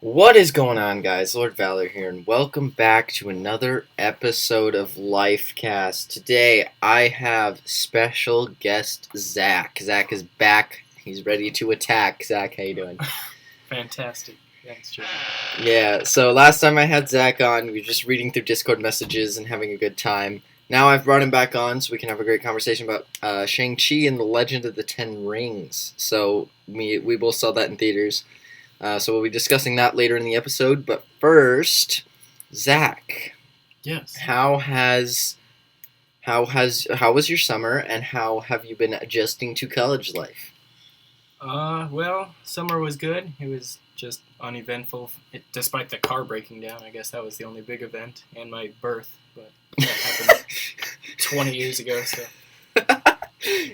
What is going on, guys? Lord Valor here, and welcome back to another episode of Lifecast. Today, I have special guest Zack. Zack is back. He's ready to attack. Zack, how you doing? Fantastic. Thanks, Joe. Yeah, so last time I had Zack on, we were just reading through Discord messages and having a good time. Now I've brought him back on so we can have a great conversation about Shang Chi and the Legend of the Ten Rings. So we both saw that in theaters. So we'll be discussing that later in the episode. But first, Zack. Yes. How was your summer, and how have you been adjusting to college life? Well, summer was good. It was just uneventful, despite the car breaking down. I guess that was the only big event, and my birth. But that happened 20 years ago, so.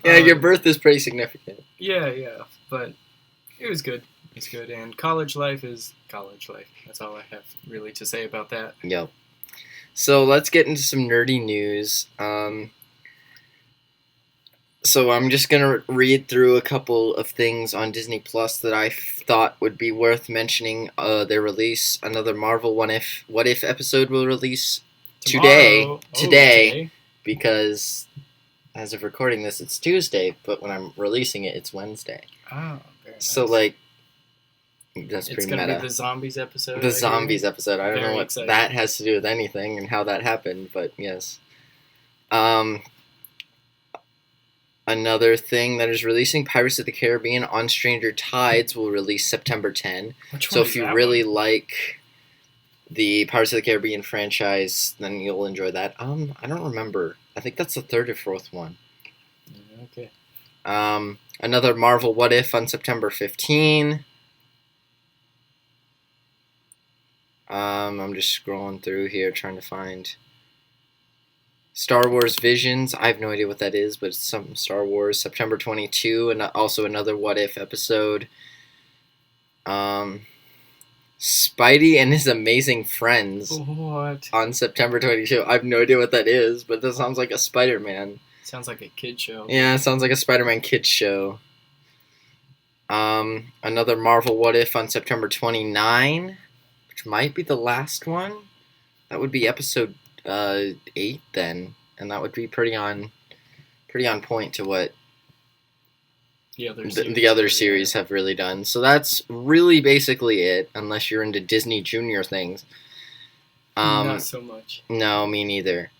Yeah, your birth is pretty significant. Yeah, but it was good. It's good, and college life is college life. That's all I have really to say about that. Yep. So let's get into some nerdy news. So I'm just gonna read through a couple of things on Disney Plus that I thought would be worth mentioning. Their release, another Marvel What If episode will release today, because as of recording this, it's Tuesday, but when I'm releasing it, it's Wednesday. Oh, very nice. So that's it's pretty gonna meta. be the zombies episode. The zombies episode. I don't know what excited. that has to do with anything and how that happened, but yes. Another thing that is releasing, Pirates of the Caribbean on Stranger Tides will release September 10. So if you really like the Pirates of the Caribbean franchise, then you'll enjoy that. I don't remember. I think that's the third or fourth one. Okay. Another Marvel What If on September 15. I'm just scrolling through here trying to find Star Wars Visions. I have no idea what that is, but it's some Star Wars. September 22, and also another What If episode. Spidey and His Amazing Friends. What? On September 22. I have no idea what that is, but that sounds like a Spider-Man. Sounds like a kid show. Yeah, it sounds like a Spider-Man kids show. Another Marvel What If on September 29. Which might be the last one. That would be episode 8 then, and that would be pretty on point to what the other series have really done. So that's really basically it, unless you're into Disney Junior things. Not so much. No, me neither.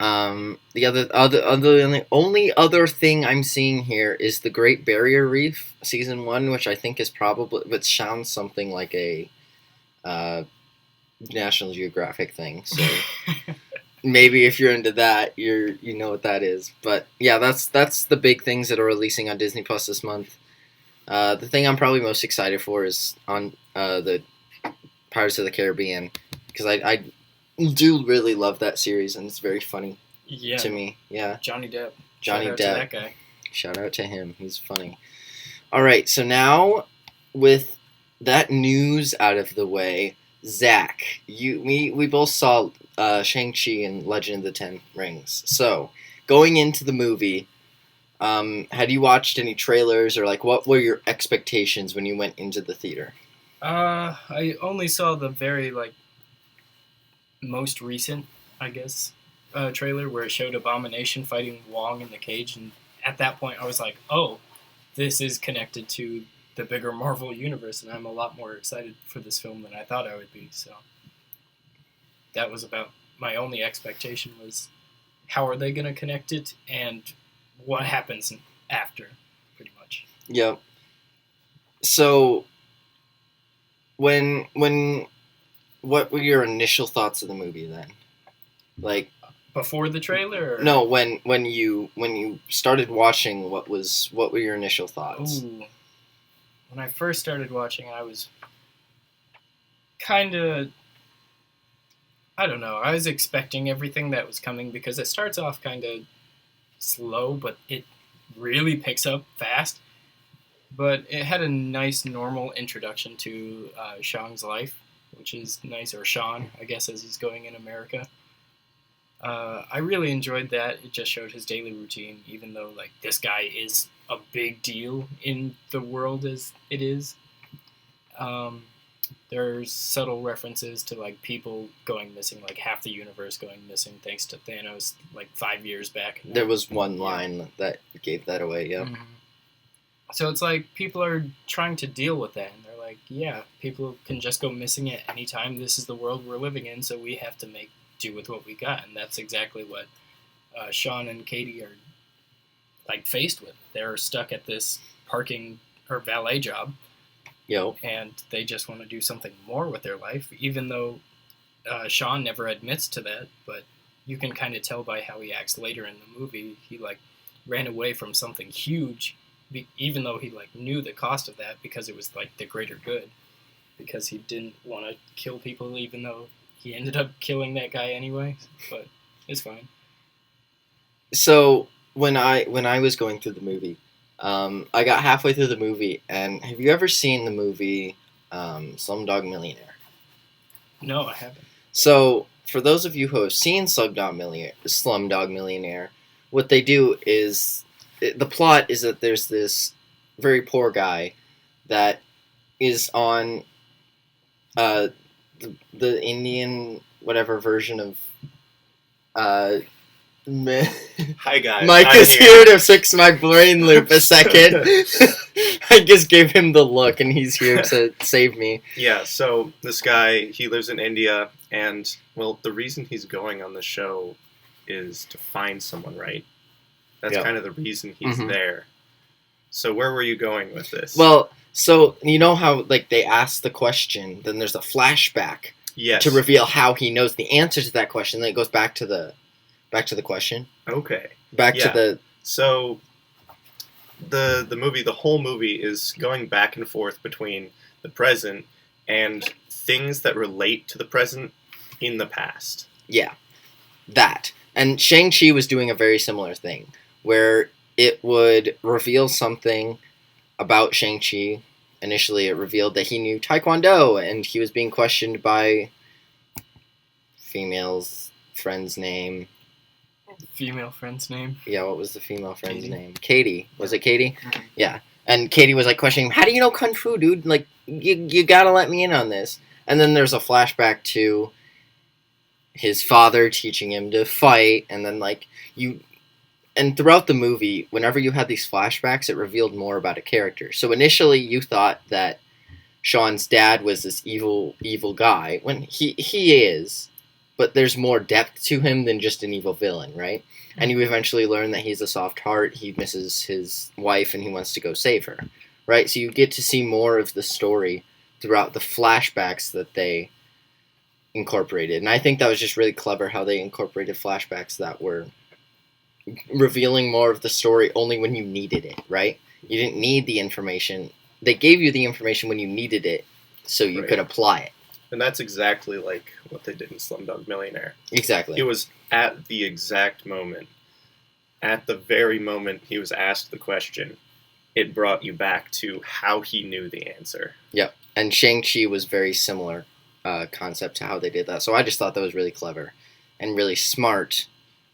The only other thing I'm seeing here is the Great Barrier Reef season 1, which I think is probably, but sounds something like a National Geographic thing, so maybe if you're into that, you know what that is. But yeah, that's the big things that are releasing on Disney Plus this month. The thing I'm probably most excited for is on the Pirates of the Caribbean, because I do really love that series, and it's very funny to me. Yeah, Johnny Depp. Shout out to that guy. Shout out to him. He's funny. All right, so now with that news out of the way, Zack, we both saw Shang Chi and Legend of the Ten Rings. So going into the movie, had you watched any trailers, or what were your expectations when you went into the theater? I only saw the very most recent, I guess, trailer where it showed Abomination fighting Wong in the cage, and at that point I was like, oh, this is connected to the bigger Marvel universe, and I'm a lot more excited for this film than I thought I would be. So that was about my only expectation, was how are they going to connect it and what happens after, pretty much. Yep. So what were your initial thoughts of the movie then? Before the trailer? Or? No, when you started watching, what were your initial thoughts? Ooh. When I first started watching, I was kind of, I don't know, I was expecting everything that was coming, because it starts off kind of slow, but it really picks up fast. But it had a nice, normal introduction to Shang's life, which is nice, or Sean, I guess, as he's going in America. I really enjoyed that. It just showed his daily routine, even though this guy is a big deal in the world as it is. There's subtle references to like people going missing, like half the universe going missing thanks to Thanos, like 5 years back. There was one line that gave that away. Yeah. Mm-hmm. So it's like people are trying to deal with that, and they're like, yeah, people can just go missing at any time. This is the world we're living in, so we have to make do with what we got, and that's exactly what Sean and Katie are like faced with. They're stuck at this parking or valet job, and they just want to do something more with their life, even though Sean never admits to that, but you can kind of tell by how he acts later in the movie. He like ran away from something huge, even though he like knew the cost of that because it was like the greater good, because he didn't want to kill people, even though he ended up killing that guy anyway. But it's fine. So when I was going through the movie, I got halfway through the movie, and have you ever seen the movie Slumdog Millionaire? No, I haven't. So for those of you who have seen Slumdog Millionaire, what they do is the plot is that there's this very poor guy that is on the Indian whatever version of Hi guys. Mike is here to fix my brain loop a second. I just gave him the look, and he's here to save me. Yeah, so this guy, he lives in India, and, well, the reason he's going on the show is to find someone, right? That's kind of the reason he's there. So where were you going with this? Well, so you know how like they ask the question, then there's a flashback to reveal how he knows the answer to that question, then it goes back to the question. Okay. To the... So, the whole movie is going back and forth between the present and things that relate to the present in the past. Yeah. That. And Shang Chi was doing a very similar thing, where it would reveal something about Shang Chi. Initially, it revealed that he knew Taekwondo, and he was being questioned by female's friend's name. Female friend's name? Yeah, what was the female friend's name? Katie. Was it Katie? Mm-hmm. Yeah. And Katie was like questioning him, how do you know Kung Fu, dude? Like, you gotta let me in on this. And then there's a flashback to his father teaching him to fight, and then like and throughout the movie, whenever you had these flashbacks, it revealed more about a character. So initially you thought that Sean's dad was this evil guy, when he is, but there's more depth to him than just an evil villain, right? And you eventually learn that he's a soft heart, he misses his wife, and he wants to go save her, right? So you get to see more of the story throughout the flashbacks that they incorporated. And I think that was just really clever how they incorporated flashbacks that were revealing more of the story only when you needed it, right? You didn't need the information. They gave you the information when you needed it so you could apply it. And that's exactly like what they did in Slumdog Millionaire. Exactly. It was at the exact moment, at the very moment he was asked the question, it brought you back to how he knew the answer. Yep. And Shang-Chi was very similar concept to how they did that. So I just thought that was really clever and really smart,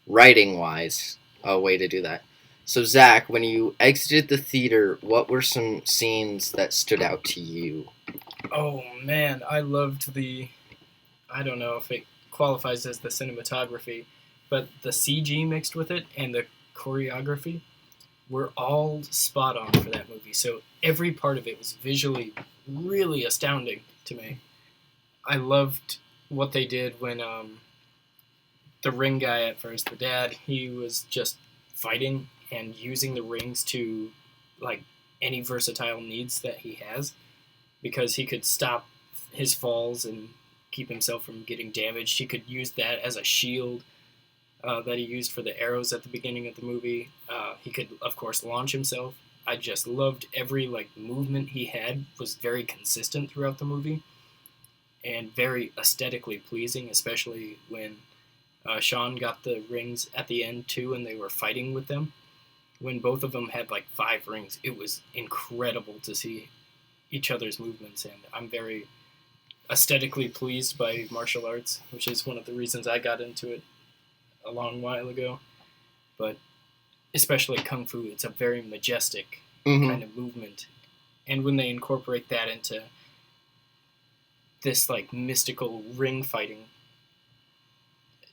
writing-wise, a way to do that. So Zach, when you exited the theater, what were some scenes that stood out to you? Oh man, I loved I don't know if it qualifies as the cinematography, but the CG mixed with it and the choreography were all spot on for that movie. So every part of it was visually really astounding to me. I loved what they did when the ring guy at first, the dad, he was just fighting and using the rings to like any versatile needs that he has, because he could stop his falls and keep himself from getting damaged. He could use that as a shield that he used for the arrows at the beginning of the movie. He could, of course, launch himself. I just loved every like movement he had was very consistent throughout the movie and very aesthetically pleasing, especially when Sean got the rings at the end too and they were fighting with them. When both of them had like 5 rings, it was incredible to see each other's movements, and I'm very aesthetically pleased by martial arts, which is one of the reasons I got into it a long while ago. But especially Kung Fu, it's a very majestic kind of movement. And when they incorporate that into this like mystical ring fighting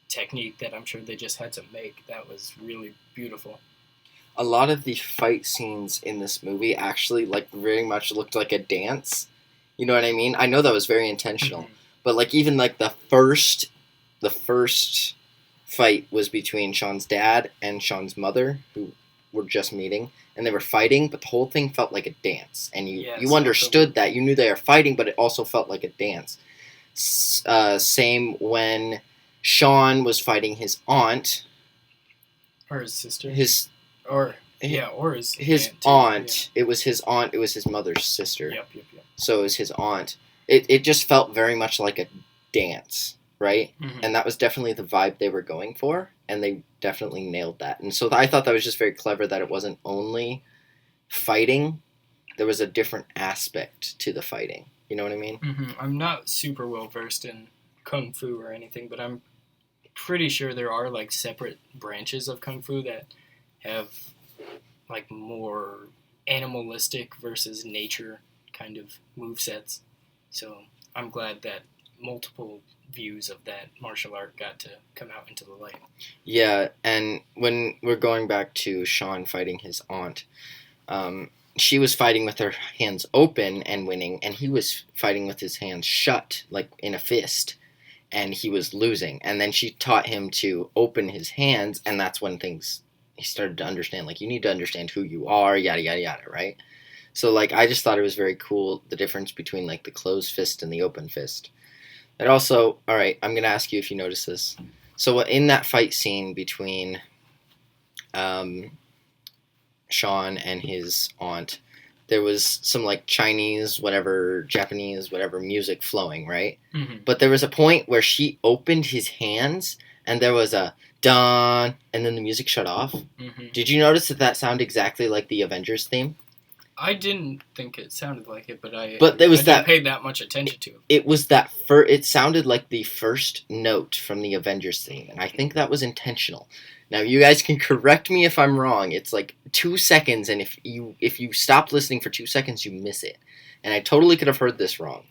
technique that I'm sure they just had to make. That was really beautiful. A lot of the fight scenes in this movie actually like very much looked like a dance. You know what I mean? I know that was very intentional, but like even like the first fight was between Sean's dad and Sean's mother, who were just meeting, and they were fighting, but the whole thing felt like a dance, and you understood that. You knew they were fighting, but it also felt like a dance. Same when Sean was fighting his aunt. Or his sister. Or his aunt. Yeah. It was his aunt. It was his mother's sister. Yep. So it was his aunt. It just felt very much like a dance, right? Mm-hmm. And that was definitely the vibe they were going for, and they definitely nailed that. And so I thought that was just very clever that it wasn't only fighting. There was a different aspect to the fighting. You know what I mean? Mm-hmm. I'm not super well versed in Kung Fu or anything, but I'm pretty sure there are like separate branches of Kung Fu that have like more animalistic versus nature kind of movesets. So I'm glad that multiple views of that martial art got to come out into the light. Yeah, and when we're going back to Sean fighting his aunt, she was fighting with her hands open and winning, and he was fighting with his hands shut, like in a fist, and he was losing. And then she taught him to open his hands, and that's when he started to understand, like, you need to understand who you are, yada, yada, yada, right? So, like, I just thought it was very cool, the difference between, like, the closed fist and the open fist. And also, all right, I'm going to ask you if you notice this. So, in that fight scene between Sean and his aunt, there was some, like, Chinese, whatever, Japanese, whatever music flowing, right? Mm-hmm. But there was a point where she opened his hands, and there was a dun, and then the music shut off. Mm-hmm. Did you notice that sounded exactly like the Avengers theme? I didn't think it sounded like it, but I didn't pay that much attention to it. It was it sounded like the first note from the Avengers theme, and I think that was intentional. Now, you guys can correct me if I'm wrong. It's like 2 seconds, and if you stop listening for 2 seconds, you miss it. And I totally could have heard this wrong.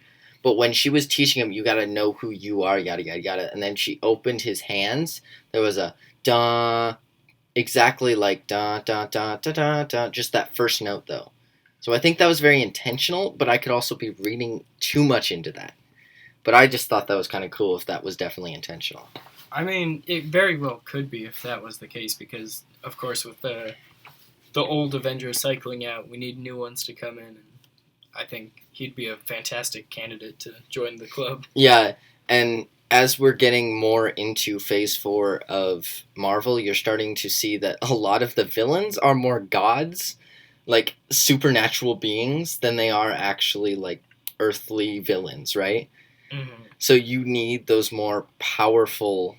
But when she was teaching him, you gotta know who you are, yada, yada, yada, and then she opened his hands, there was a da, exactly like da, da, da, da, da, da, just that first note, though. So I think that was very intentional, but I could also be reading too much into that. But I just thought that was kind of cool if that was definitely intentional. I mean, it very well could be if that was the case, because, of course, with the old Avengers cycling out, we need new ones to come in, and I think he'd be a fantastic candidate to join the club. Yeah, and as we're getting more into Phase 4 of Marvel, you're starting to see that a lot of the villains are more gods, like supernatural beings, than they are actually like earthly villains, right? Mm-hmm. So you need those more powerful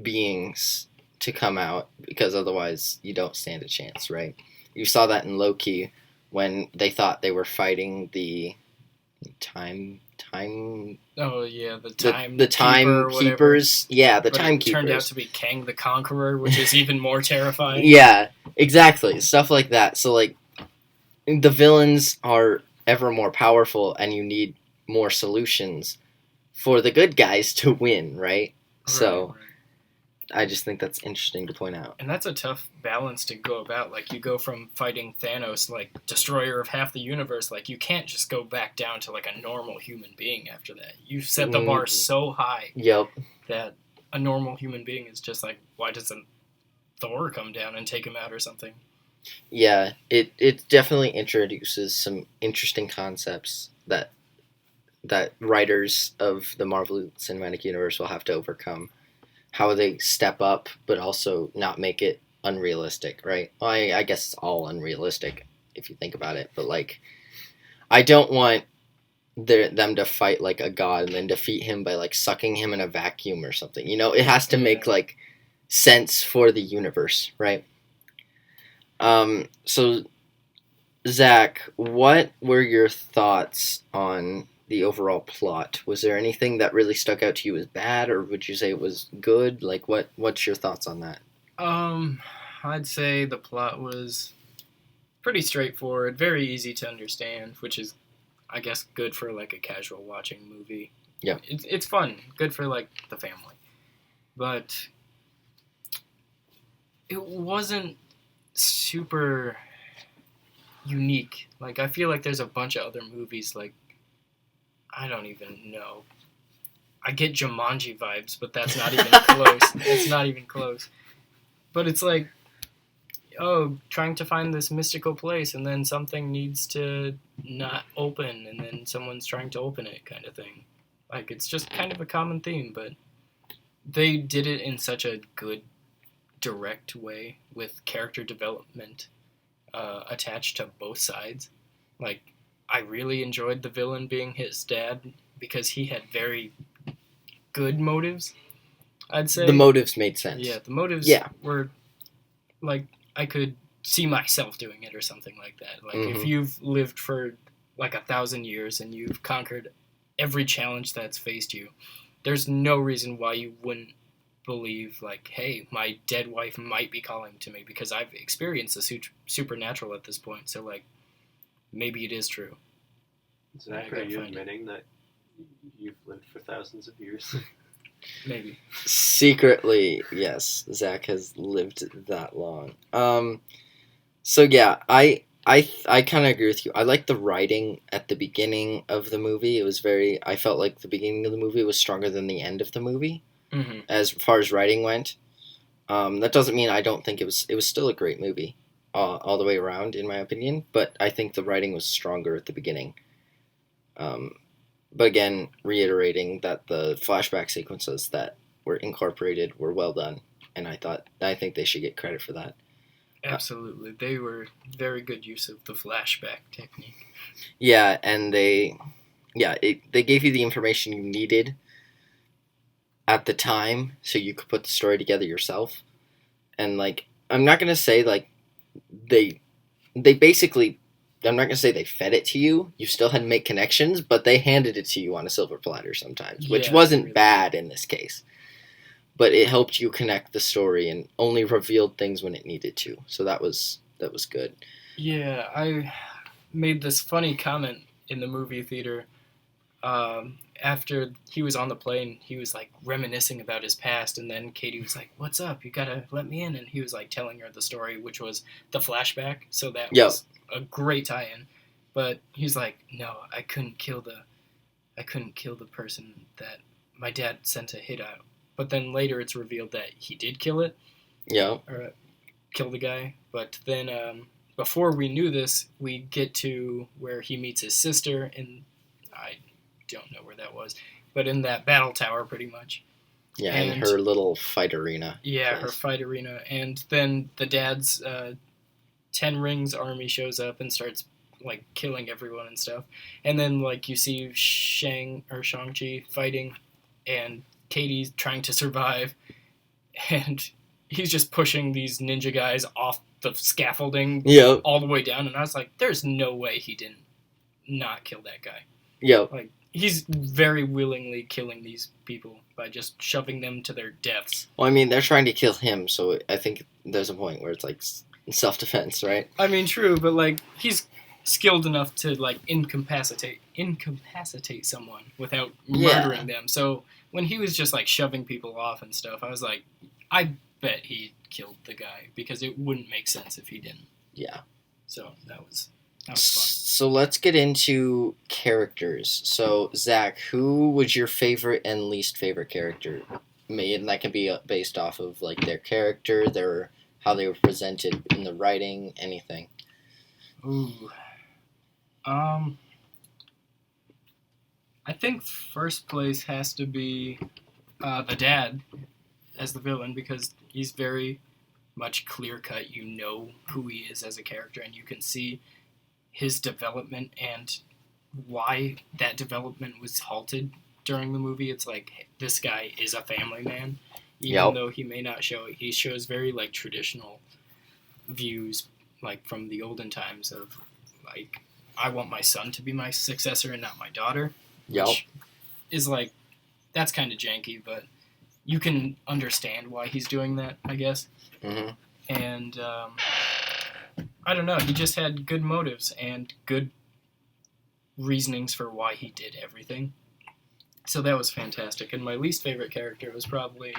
beings to come out, because otherwise you don't stand a chance, right? You saw that in Loki when they thought they were fighting the time. Oh yeah, the timekeepers. Yeah, the timekeepers. Turned out to be Kang the Conqueror, which is even more terrifying. Yeah, exactly. Stuff like that. So like, the villains are ever more powerful, and you need more solutions for the good guys to win, right? So, I just think that's interesting to point out. And that's a tough balance to go about. Like, you go from fighting Thanos, like, destroyer of half the universe, like, you can't just go back down to, like, a normal human being after that. You set the bar so high that a normal human being is just like, why doesn't Thor come down and take him out or something? Yeah, it definitely introduces some interesting concepts that writers of the Marvel Cinematic Universe will have to overcome. How they step up, but also not make it unrealistic, right? Well, I guess it's all unrealistic if you think about it, but like, I don't want them to fight like a god and then defeat him by like sucking him in a vacuum or something. You know, it has to make like sense for the universe, right? So, Zach, what were your thoughts on the overall plot? Was there anything that really stuck out to you as bad, or would you say it was good? Like, what's your thoughts on that? I'd say the plot was pretty straightforward, very easy to understand, which is, I guess, good for like a casual watching movie. Yeah. It's fun, good for like the family, but it wasn't super unique. Like I feel like there's a bunch of other movies like I don't even know. I get Jumanji vibes, but that's not even close. It's not even close. But it's like, oh, trying to find this mystical place, and then something needs to not open, and then someone's trying to open it, kind of thing. Like, it's just kind of a common theme, but they did it in such a good, direct way with character development attached to both sides. Like, I really enjoyed the villain being his dad because he had very good motives, I'd say. The motives made sense. Yeah, the motives were, like, I could see myself doing it or something like that. Like, if you've lived for, like, 1,000 years and you've conquered every challenge that's faced you, there's no reason why you wouldn't believe, like, hey, my dead wife might be calling to me because I've experienced the supernatural at this point, so, like, maybe it is true. Zach, are you admitting that you've lived for thousands of years? Maybe. Secretly, yes, Zach has lived that long. So yeah, I kind of agree with you. I like the writing at the beginning of the movie. It was I felt like the beginning of the movie was stronger than the end of the movie, as far as writing went. That doesn't mean I don't think it was still a great movie, all the way around, in my opinion. But I think the writing was stronger at the beginning. But again, reiterating that the flashback sequences that were incorporated were well done, and I think they should get credit for that. Absolutely, they were very good use of the flashback technique. Yeah, and they gave you the information you needed at the time, so you could put the story together yourself. And like, I'm not gonna say like they basically. I'm not going to say they fed it to you. You still had to make connections, but they handed it to you on a silver platter sometimes, which wasn't really bad in this case. But it helped you connect the story and only revealed things when it needed to. So that was good. Yeah, I made this funny comment in the movie theater. After he was on the plane, he was like reminiscing about his past, and then Katie was like, "What's up? You gotta let me in." And he was like telling her the story, which was the flashback. So that was a great tie-in. But he's like, "No, I couldn't kill the person that my dad sent a hit out." But then later it's revealed that he did kill it. Yeah. Or kill the guy. But then before we knew this, we get to where he meets his sister, and I don't know where that was, but in that battle tower, pretty much. Yeah, and her little fight arena. Yeah, her fight arena. And then the dad's 10 Rings army shows up and starts, like, killing everyone and stuff. And then, like, you see Shang-Chi fighting, and Katie's trying to survive, and he's just pushing these ninja guys off the scaffolding all the way down, and I was like, there's no way he didn't not kill that guy. Yep. Like, he's very willingly killing these people by just shoving them to their deaths. Well, I mean, they're trying to kill him, so I think there's a point where it's like self-defense, right? I mean, true, but like he's skilled enough to like incapacitate someone without murdering them. So when he was just like shoving people off and stuff, I was like, I bet he killed the guy because it wouldn't make sense if he didn't. Yeah. So that was fun. So let's get into characters. So, Zach, who was your favorite and least favorite character? And that can be based off of like their character, how they were presented in the writing, anything. Ooh. I think first place has to be the dad as the villain because he's very much clear-cut. You know who he is as a character, and you can see his development and why that development was halted during the movie. It's like, this guy is a family man, even though he may not show it. He shows very, like, traditional views, like, from the olden times of, like, I want my son to be my successor and not my daughter. Which is, like, that's kind of janky, but you can understand why he's doing that, I guess. Mm-hmm. And, I don't know, he just had good motives and good reasonings for why he did everything. So that was fantastic. And my least favorite character was probably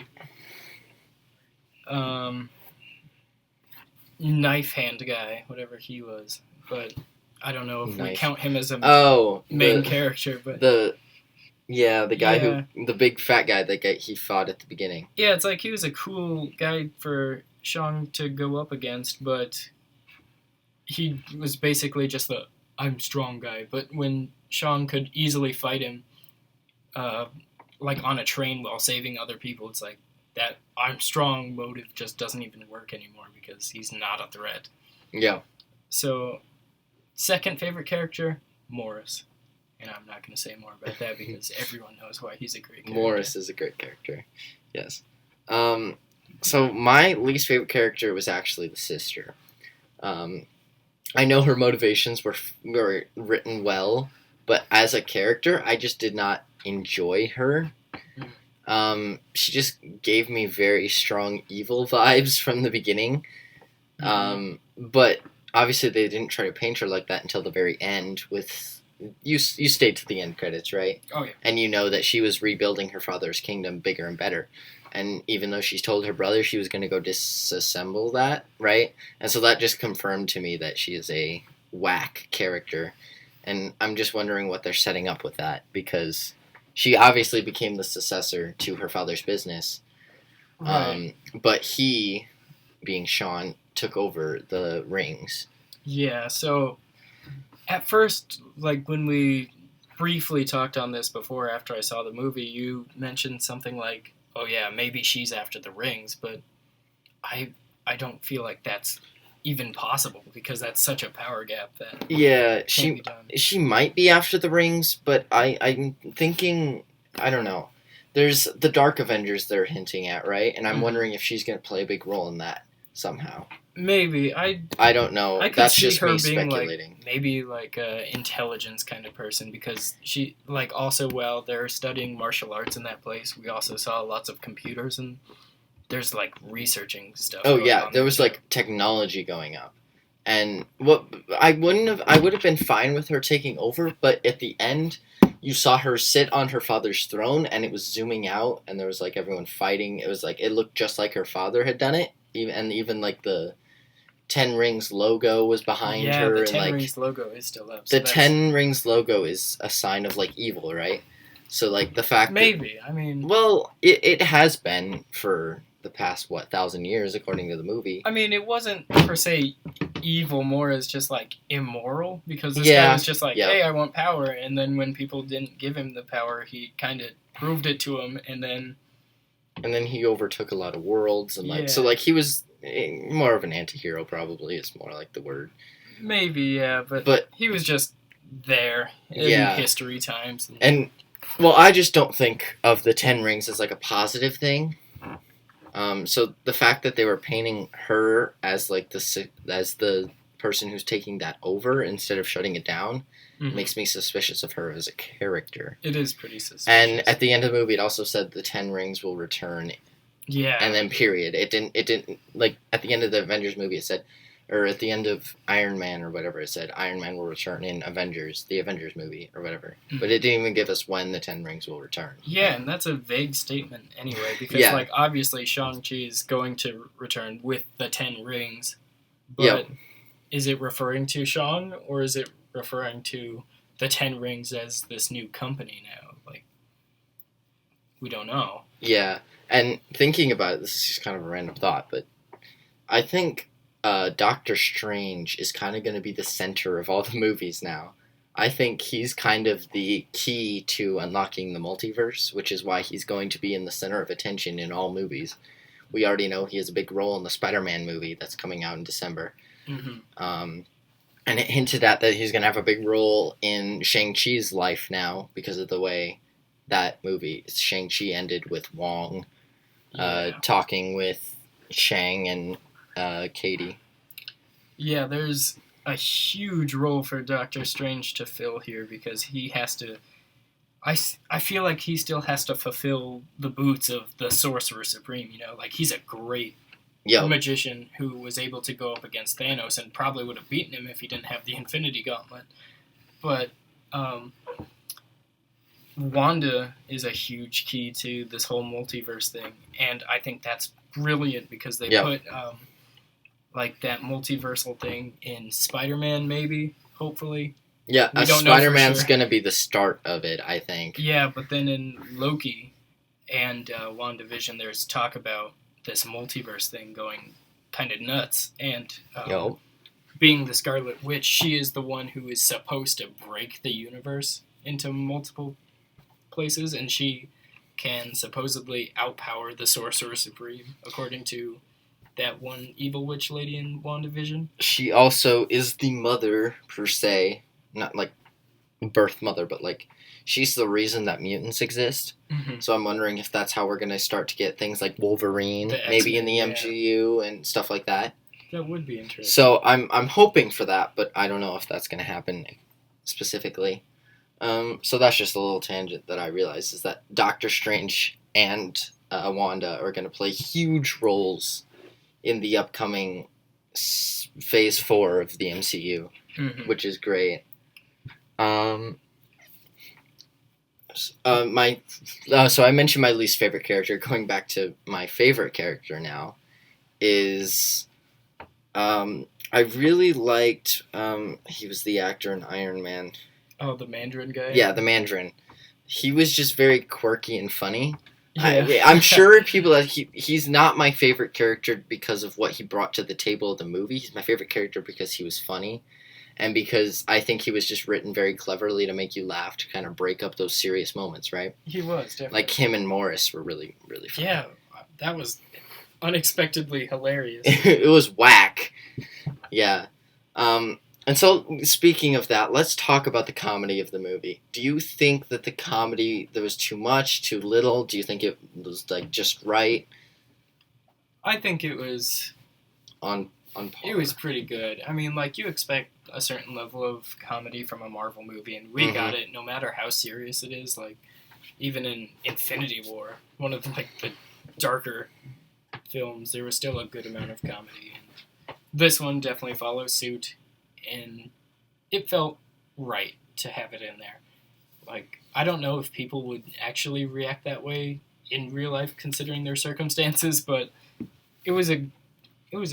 Knife Hand guy, whatever he was. But I don't know if we count him as a main character. But the guy who, the big fat guy that he fought at the beginning. Yeah, it's like he was a cool guy for Shang to go up against, but he was basically just the I'm strong guy. But when Shang could easily fight him, like on a train while saving other people, it's like that I'm strong motive just doesn't even work anymore because he's not a threat. Yeah. So, second favorite character, Morris. And I'm not going to say more about that because everyone knows why he's a great character. Morris is a great character. Yes. So my least favorite character was actually the sister. I know her motivations were written well, but as a character, I just did not enjoy her. She just gave me very strong evil vibes from the beginning. But obviously they didn't try to paint her like that until the very end with... You stayed to the end credits, right? Oh, yeah. And you know that she was rebuilding her father's kingdom bigger and better. And even though she told her brother she was going to go disassemble that, right? And so that just confirmed to me that she is a whack character. And I'm just wondering what they're setting up with that, because she obviously became the successor to her father's business. Right. But he, being Sean, took over the rings. Yeah, so at first, like when we briefly talked on this before after I saw the movie, you mentioned something like, oh yeah, maybe she's after the rings, but I don't feel like that's even possible because that's such a power gap that can't be done. She might be after the rings, but I'm thinking, I don't know. There's the Dark Avengers they're hinting at, right? And I'm wondering if she's going to play a big role in that somehow. Maybe. I don't know. I could That's see just her me being speculating. like, maybe like a intelligence kind of person because she, like, also while they're studying martial arts in that place, we also saw lots of computers and there's like researching stuff. Oh yeah, there was like technology going up. And what I would have been fine with her taking over, but at the end you saw her sit on her father's throne and it was zooming out and there was like everyone fighting. It was like it looked just like her father had done it. Even like the 10 Rings logo was behind her. Yeah, the 10 and, like, Rings logo is still up. The 10 Rings logo is a sign of like evil, right? So like the fact maybe, that, I mean... Well, it has been for the past, 1,000 years, according to the movie. I mean, it wasn't per se evil, more as just like immoral, because this guy was just like, hey, I want power, and then when people didn't give him the power, he kind of proved it to him, and then he overtook a lot of worlds, and so like he was more of an anti-hero, probably is more like the word. Maybe, yeah, but he was just there in history times. And well, I just don't think of the 10 Rings as like a positive thing. So the fact that they were painting her as like the person who's taking that over instead of shutting it down makes me suspicious of her as a character. It is pretty suspicious. And at the end of the movie, it also said the 10 Rings will return. Yeah. And then period. It didn't like at the end of the Avengers movie it said, or at the end of Iron Man or whatever it said, Iron Man will return in the Avengers movie or whatever. But it didn't even give us when the 10 Rings will return. Yeah, and that's a vague statement anyway, because like obviously Shang Chi is going to return with the 10 Rings. But is it referring to Shang or is it referring to the 10 Rings as this new company now? Like, we don't know. Yeah, and thinking about it, this is just kind of a random thought, but I think Doctor Strange is kind of going to be the center of all the movies now. I think he's kind of the key to unlocking the multiverse, which is why he's going to be in the center of attention in all movies. We already know he has a big role in the Spider-Man movie that's coming out in December. And it hinted at that he's going to have a big role in Shang-Chi's life now because of the way that movie, Shang-Chi, ended with Wong talking with Shang and Katie. Yeah, there's a huge role for Doctor Strange to fill here because he has to... I feel like he still has to fulfill the boots of the Sorcerer Supreme, you know? Like, he's a great magician who was able to go up against Thanos and probably would have beaten him if he didn't have the Infinity Gauntlet. But Wanda is a huge key to this whole multiverse thing, and I think that's brilliant because they put like that multiversal thing in Spider-Man, maybe, hopefully. Yeah, Spider-Man's going to be the start of it, I think. Yeah, but then in Loki and WandaVision, there's talk about this multiverse thing going kind of nuts, and being the Scarlet Witch, she is the one who is supposed to break the universe into multiple places, and she can supposedly outpower the Sorcerer Supreme, according to that one evil witch lady in WandaVision. She also is the mother, per se. Not like birth mother, but like she's the reason that mutants exist. Mm-hmm. So I'm wondering if that's how we're going to start to get things like Wolverine, maybe in the MCU and stuff like that. That would be interesting. So I'm hoping for that, but I don't know if that's going to happen specifically. So that's just a little tangent that I realized is that Doctor Strange and Wanda are going to play huge roles in the upcoming Phase 4 of the MCU, which is great. So I mentioned my least favorite character. Going back to my favorite character now is I really liked he was the actor in Iron Man. Oh, the Mandarin guy? Yeah, the Mandarin. He was just very quirky and funny. Yeah. I'm sure people that he's not my favorite character because of what he brought to the table of the movie. He's my favorite character because he was funny. And because I think he was just written very cleverly to make you laugh, to kind of break up those serious moments, right? He was, definitely. Like him and Morris were really, really funny. Yeah, that was unexpectedly hilarious. It was whack. Yeah. And so, speaking of that, let's talk about the comedy of the movie. Do you think that the comedy, there was too much, too little? Do you think it was, like, just right? I think it was... On par. It was pretty good. I mean, like, you expect a certain level of comedy from a Marvel movie, and we got it no matter how serious it is. Like, even in Infinity War, one of the darker films, there was still a good amount of comedy. And this one definitely follows suit, and it felt right to have it in there. Like, I don't know if people would actually react that way in real life, considering their circumstances, but it was a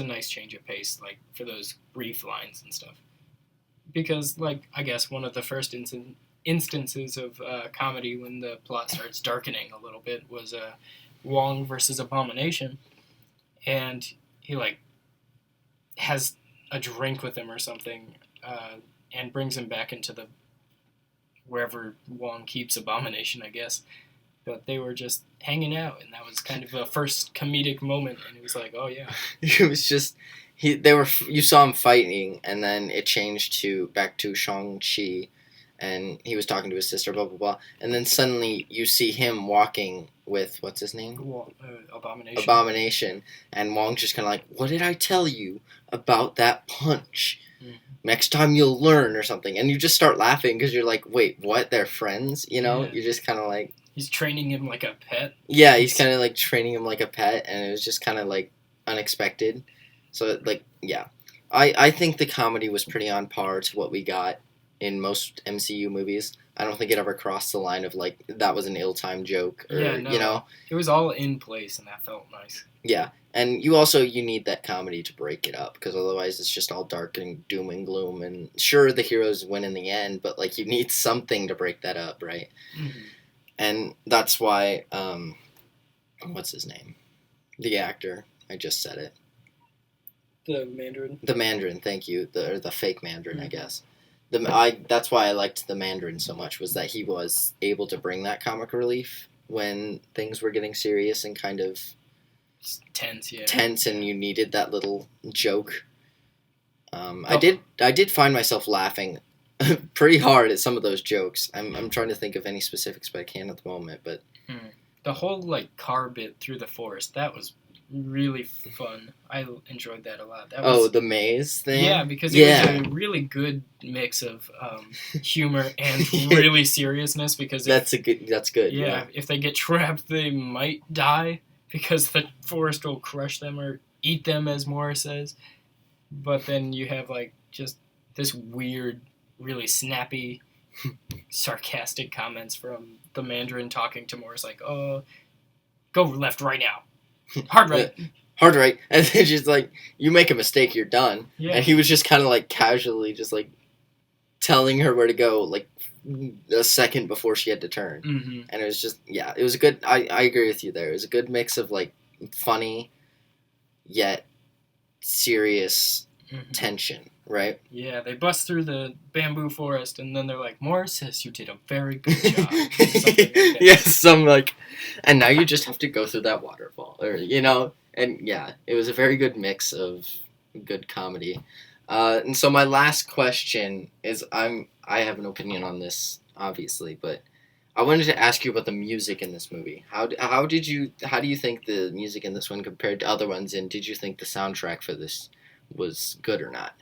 nice change of pace, like, for those brief lines and stuff. Because, like, I guess one of the first instances of comedy when the plot starts darkening a little bit was Wong versus Abomination, and he, like, has a drink with him or something, and brings him back into the wherever Wong keeps Abomination, I guess. But they were just hanging out, and that was kind of a first comedic moment, and it was like, oh yeah. It was just you saw him fighting, and then it changed back to Shang Chi, and he was talking to his sister, blah blah blah, and then suddenly you see him walking with what's his name? Abomination, and Wong's just kind of like, what did I tell you about that punch? Next time you'll learn or something, and you just start laughing because you're like, wait, what? They're friends, you know? Yeah. You're just kind of like. He's training him like a pet. Yeah, he's kind of like training him like a pet, and it was just kind of like unexpected. So, like, yeah. I think the comedy was pretty on par to what we got in most MCU movies. I don't think it ever crossed the line of, like, that was an ill-timed joke. Or, yeah, no, you know? It was all in place, and that felt nice. Yeah, and you need that comedy to break it up, because otherwise it's just all dark and doom and gloom, and sure, the heroes win in the end, but, like, you need something to break that up, right? Mm-hmm. And that's why, what's his name? The actor. I just said it. The Mandarin? The Mandarin, thank you. The fake Mandarin, I guess. That's why I liked the Mandarin so much, was that he was able to bring that comic relief when things were getting serious and kind of... tense, yeah. Tense, and you needed that little joke. I did find myself laughing pretty hard at some of those jokes. I'm trying to think of any specifics, but I can't at the moment. But the whole like car bit through the forest, that was really fun. I enjoyed that a lot. The maze thing. Yeah, because it was a really good mix of humor and really seriousness. Because that's good. Yeah, if they get trapped, they might die because the forest will crush them or eat them, as Morris says. But then you have like just this weird, really snappy, sarcastic comments from the Mandarin talking to Morris like, "Oh, go left right now, hard right." Hard right, and then she's like, "You make a mistake, you're done." Yeah. And he was just kind of like casually, just like telling her where to go, like a second before she had to turn. Mm-hmm. And it was just, it was a good. I agree with you there. It was a good mix of like funny, yet serious tension, right? Yeah, they bust through the bamboo forest, and then they're like, "Morris says you did a very good job." Or something like that. Yes, and now you just have to go through that waterfall, or and it was a very good mix of good comedy. And so my last question is, I have an opinion on this, obviously, but I wanted to ask you about the music in this movie. How do you think the music in this one compared to other ones, and did you think the soundtrack for this was good or not?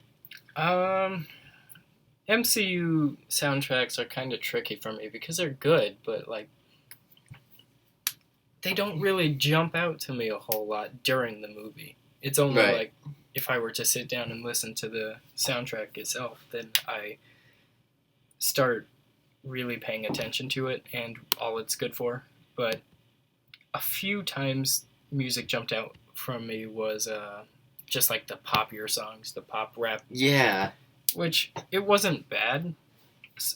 MCU soundtracks are kind of tricky for me because they're good, but like they don't really jump out to me a whole lot during the movie. It's only like if I were to sit down and listen to the soundtrack itself, then I start really paying attention to it and all it's good for. But a few times music jumped out from me was just like the poppier songs, the pop rap. Yeah. Which, it wasn't bad.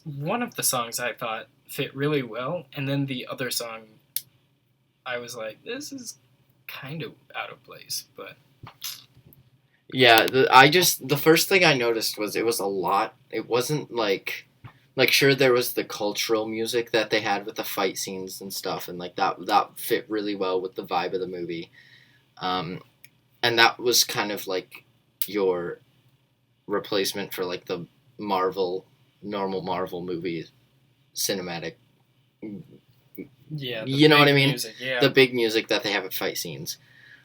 One of the songs I thought fit really well, and then the other song, I was like, this is kind of out of place, but... Yeah, the first thing I noticed was it was a lot. It wasn't like sure, there was the cultural music that they had with the fight scenes and stuff, and like that fit really well with the vibe of the movie. And that was kind of like your replacement for like the normal Marvel movie cinematic. Yeah, you know what I mean? Music, yeah. The big music that they have at fight scenes.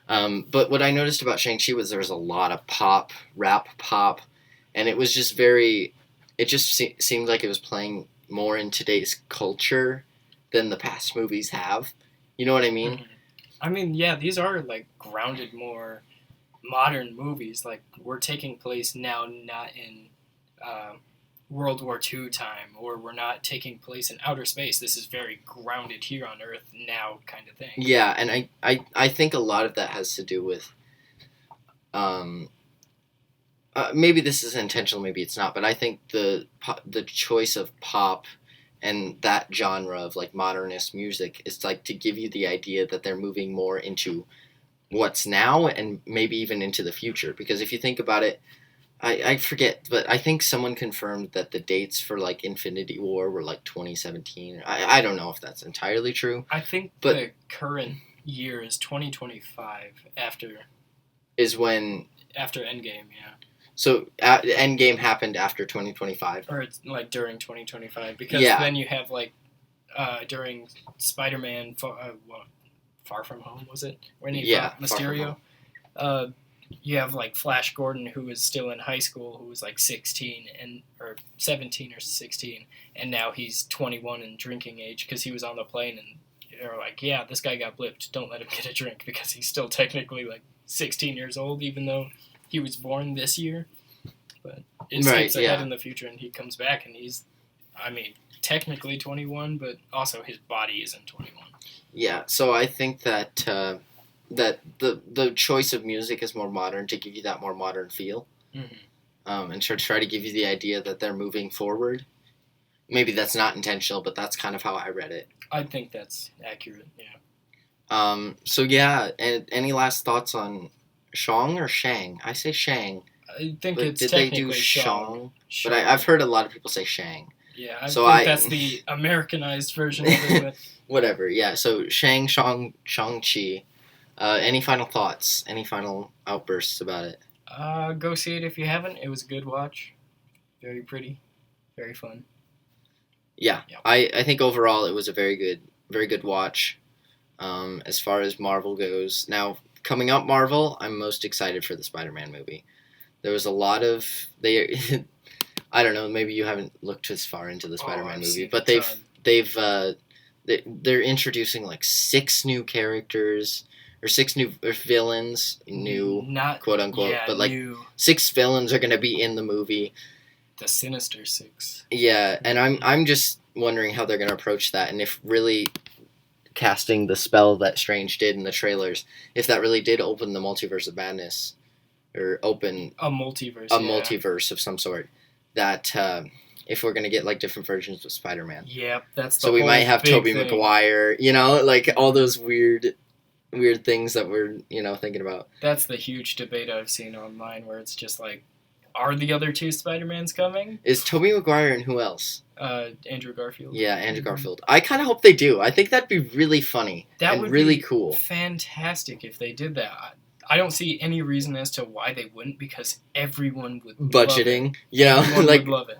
But what I noticed about Shang-Chi was there was a lot of rap pop, and it was just it just seemed like it was playing more in today's culture than the past movies have. You know what I mean? Mm-hmm. I mean, yeah, these are like grounded, more modern movies. Like, we're taking place now, not in World War II time, or we're not taking place in outer space. This is very grounded here on Earth now kind of thing. Yeah, and I think a lot of that has to do with maybe this is intentional, maybe it's not, but I think the choice of pop and that genre of like modernist music is like to give you the idea that they're moving more into what's now and maybe even into the future. Because if you think about it, I forget, but I think someone confirmed that the dates for like Infinity War were like 2017. I don't know if that's entirely true. I think the current year is 2025 after Endgame, yeah. So Endgame happened after 2025? Or it's like during 2025, because then you have like during Spider-Man Far From Home, was it? When he fought Mysterio? You have like Flash Gordon, who is still in high school, who was like 16 or 17 or 16, and now he's 21 and drinking age because he was on the plane, and they're like, yeah, this guy got blipped. Don't let him get a drink because he's still technically like 16 years old, even though he was born this year. But it skips ahead in the future, and he comes back, and he's, I mean, technically 21, but also his body isn't 21. Yeah, so I think that that the choice of music is more modern to give you that more modern feel, and to try to give you the idea that they're moving forward. Maybe that's not intentional, but that's kind of how I read it. I think that's accurate, yeah. So yeah, and any last thoughts on Shang or Shang? I say Shang. I think but it's did technically they do Shang? Shang. But I've heard a lot of people say Shang. Yeah, I think that's the Americanized version of it. But... Whatever, yeah. So Shang-Chi. Any final thoughts? Any final outbursts about it? Go see it if you haven't. It was a good watch. Very pretty. Very fun. Yeah. Yep. I think overall it was a very good watch. As far as Marvel goes. Now, coming up Marvel, I'm most excited for the Spider-Man movie. There was a lot of... I don't know, maybe you haven't looked as far into the Spider-Man movie, but they're introducing like 6 new characters... Or 6 new villains, not quote unquote, but like new. 6 villains are gonna be in the movie. The Sinister Six. Yeah, and I'm just wondering how they're going to approach that, and if really casting the spell that Strange did in the trailers, if that really did open the multiverse of madness, or open a multiverse, multiverse of some sort, that if we're going to get like different versions of Spider-Man. Yep, that's the so we whole might have big Tobey thing. Maguire, you know, like all those weird things that we're, you know, thinking about. That's the huge debate I've seen online where it's just like, are the other two Spider-Mans coming? Is Tobey Maguire and who else? Andrew Garfield. Yeah, Andrew Garfield. I kind of hope they do. I think that'd be really funny That and would really be cool. Fantastic if they did that. I don't see any reason as to why they wouldn't, because everyone would budgeting, love it. you know, Everyone like would love it.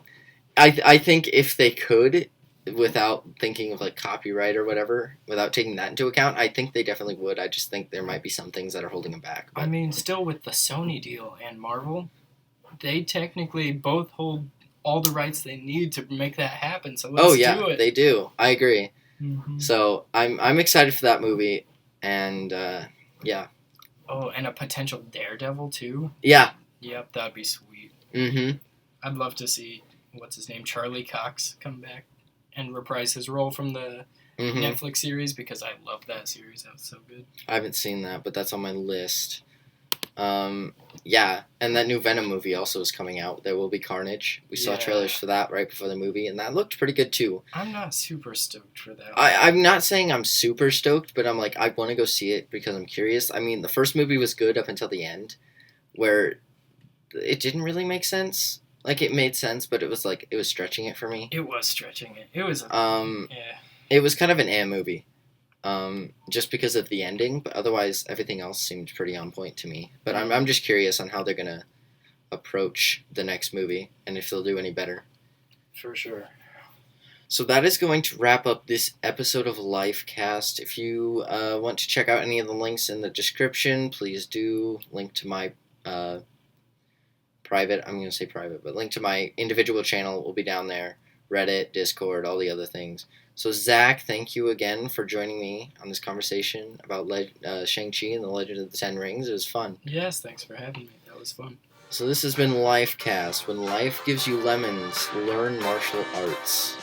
I think if they could, without thinking of like copyright or whatever, without taking that into account, I think they definitely would. I just think there might be some things that are holding them back. I mean, still with the Sony deal and Marvel, they technically both hold all the rights they need to make that happen. So let's do it. They do. I agree. Mm-hmm. So I'm excited for that movie, and yeah. Oh, and a potential Daredevil too. Yeah. Yep, that'd be sweet. Mm-hmm. I'd love to see what's his name, Charlie Cox, come back and reprise his role from the Netflix series, because I love that series. That was so good. I haven't seen that, but that's on my list. Yeah, and that new Venom movie also is coming out. There will be Carnage. We saw trailers for that right before the movie, and that looked pretty good too. I'm not super stoked for that. I'm not saying I'm super stoked, but I'm like, I want to go see it because I'm curious. I mean, the first movie was good up until the end, where it didn't really make sense. Like, it made sense, but it was like, it was stretching it for me. It was stretching it. It was It was kind of an movie. Just because of the ending, but otherwise everything else seemed pretty on point to me. But I'm just curious on how they're gonna approach the next movie and if they'll do any better. For sure. So that is going to wrap up this episode of Lifecast. If you want to check out any of the links in the description, please do. Link to my link to my individual channel will be down there. Reddit, Discord, all the other things. So, Zach, thank you again for joining me on this conversation about Shang-Chi and the Legend of the Ten Rings. It was fun. Yes, thanks for having me. That was fun. So this has been Lifecast. When life gives you lemons, learn martial arts.